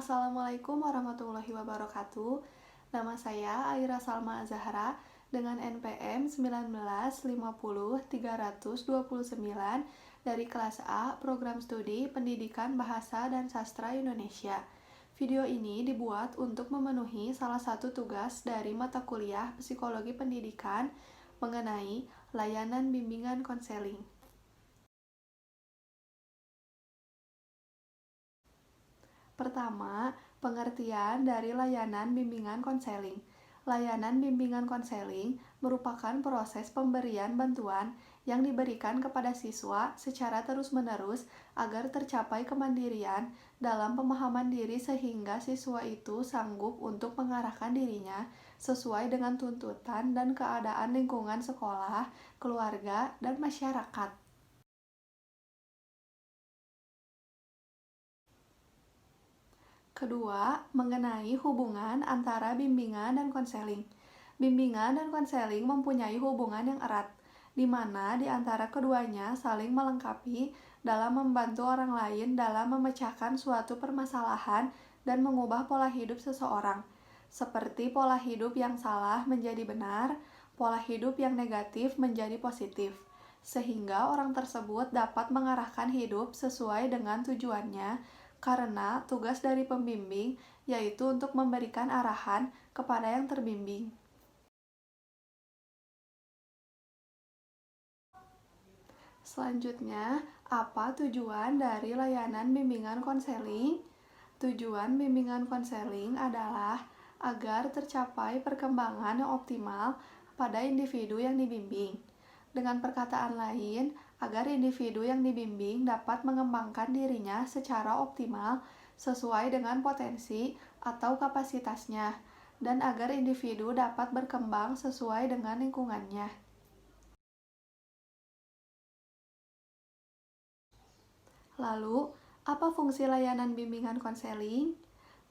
Assalamualaikum warahmatullahi wabarakatuh. Nama saya Aira Salma Zahra dengan NPM 1950329 dari kelas A Program Studi Pendidikan Bahasa dan Sastra Indonesia. Video ini dibuat untuk memenuhi salah satu tugas dari mata kuliah Psikologi Pendidikan mengenai layanan bimbingan konseling. Pertama, pengertian dari layanan bimbingan konseling. Layanan bimbingan konseling merupakan proses pemberian bantuan yang diberikan kepada siswa secara terus-menerus agar tercapai kemandirian dalam pemahaman diri sehingga siswa itu sanggup untuk mengarahkan dirinya sesuai dengan tuntutan dan keadaan lingkungan sekolah, keluarga, dan masyarakat. Kedua, mengenai hubungan antara bimbingan dan konseling. Bimbingan dan konseling mempunyai hubungan yang erat, di mana di antara keduanya saling melengkapi dalam membantu orang lain dalam memecahkan suatu permasalahan dan mengubah pola hidup seseorang, seperti pola hidup yang salah menjadi benar, pola hidup yang negatif menjadi positif, sehingga orang tersebut dapat mengarahkan hidup sesuai dengan tujuannya karena tugas dari pembimbing yaitu untuk memberikan arahan kepada yang terbimbing. Selanjutnya, apa tujuan dari layanan bimbingan konseling? Tujuan bimbingan konseling adalah agar tercapai perkembangan yang optimal pada individu yang dibimbing. Dengan perkataan lain, agar individu yang dibimbing dapat mengembangkan dirinya secara optimal sesuai dengan potensi atau kapasitasnya, dan agar individu dapat berkembang sesuai dengan lingkungannya. Lalu, apa fungsi layanan bimbingan konseling?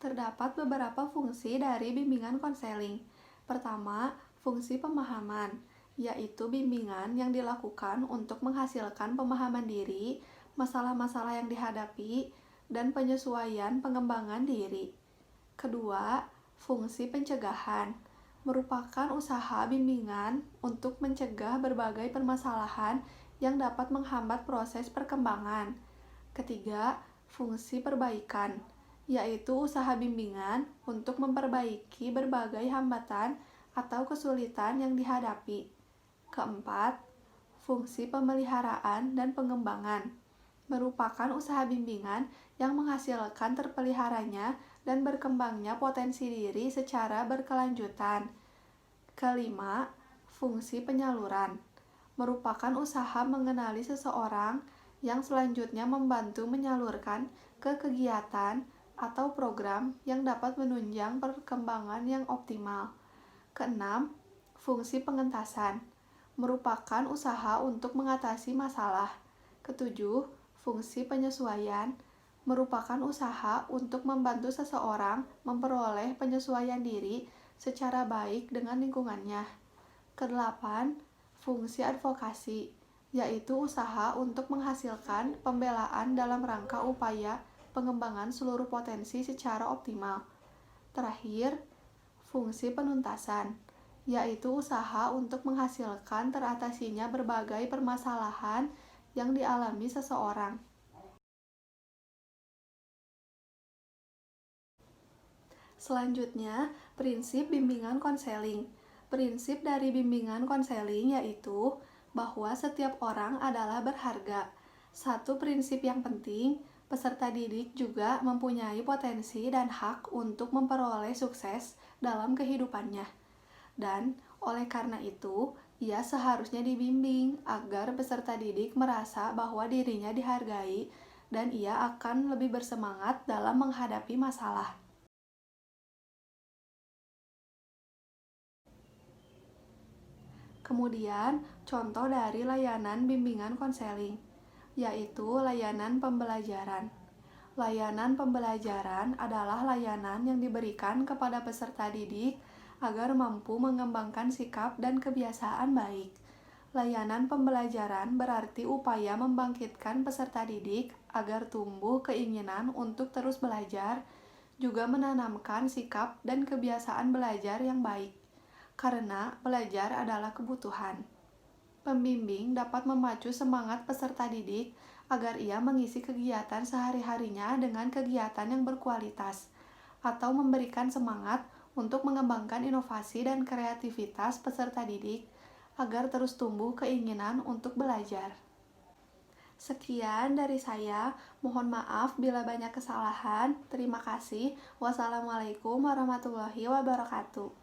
Terdapat beberapa fungsi dari bimbingan konseling. Pertama, fungsi pemahaman, yaitu bimbingan yang dilakukan untuk menghasilkan pemahaman diri, masalah-masalah yang dihadapi, dan penyesuaian pengembangan diri. Kedua, fungsi pencegahan, merupakan usaha bimbingan untuk mencegah berbagai permasalahan yang dapat menghambat proses perkembangan. Ketiga, fungsi perbaikan, yaitu usaha bimbingan untuk memperbaiki berbagai hambatan atau kesulitan yang dihadapi. Keempat, fungsi pemeliharaan dan pengembangan, merupakan usaha bimbingan yang menghasilkan terpeliharanya dan berkembangnya potensi diri secara berkelanjutan. Kelima, fungsi penyaluran, merupakan usaha mengenali seseorang yang selanjutnya membantu menyalurkan ke kegiatan atau program yang dapat menunjang perkembangan yang optimal. Keenam, fungsi pengentasan, merupakan usaha untuk mengatasi masalah. Ketujuh, fungsi penyesuaian, merupakan usaha untuk membantu seseorang memperoleh penyesuaian diri secara baik dengan lingkungannya. Kedelapan, fungsi advokasi, yaitu usaha untuk menghasilkan pembelaan dalam rangka upaya pengembangan seluruh potensi secara optimal. Terakhir, fungsi penuntasan, yaitu usaha untuk menghasilkan teratasinya berbagai permasalahan yang dialami seseorang. Selanjutnya, prinsip bimbingan konseling. Prinsip dari bimbingan konseling yaitu bahwa setiap orang adalah berharga. Satu prinsip yang penting, peserta didik juga mempunyai potensi dan hak untuk memperoleh sukses dalam kehidupannya. Dan oleh karena itu, ia seharusnya dibimbing agar peserta didik merasa bahwa dirinya dihargai dan ia akan lebih bersemangat dalam menghadapi masalah. Kemudian, contoh dari layanan bimbingan konseling, yaitu layanan pembelajaran. Layanan pembelajaran adalah layanan yang diberikan kepada peserta didik agar mampu mengembangkan sikap dan kebiasaan baik. Layanan pembelajaran berarti upaya membangkitkan peserta didik agar tumbuh keinginan untuk terus belajar, juga menanamkan sikap dan kebiasaan belajar yang baik, karena belajar adalah kebutuhan. Pembimbing dapat memacu semangat peserta didik agar ia mengisi kegiatan sehari-harinya dengan kegiatan yang berkualitas, atau memberikan semangat untuk mengembangkan inovasi dan kreativitas peserta didik agar terus tumbuh keinginan untuk belajar. Sekian dari saya, mohon maaf bila banyak kesalahan. Terima kasih. Wassalamualaikum warahmatullahi wabarakatuh.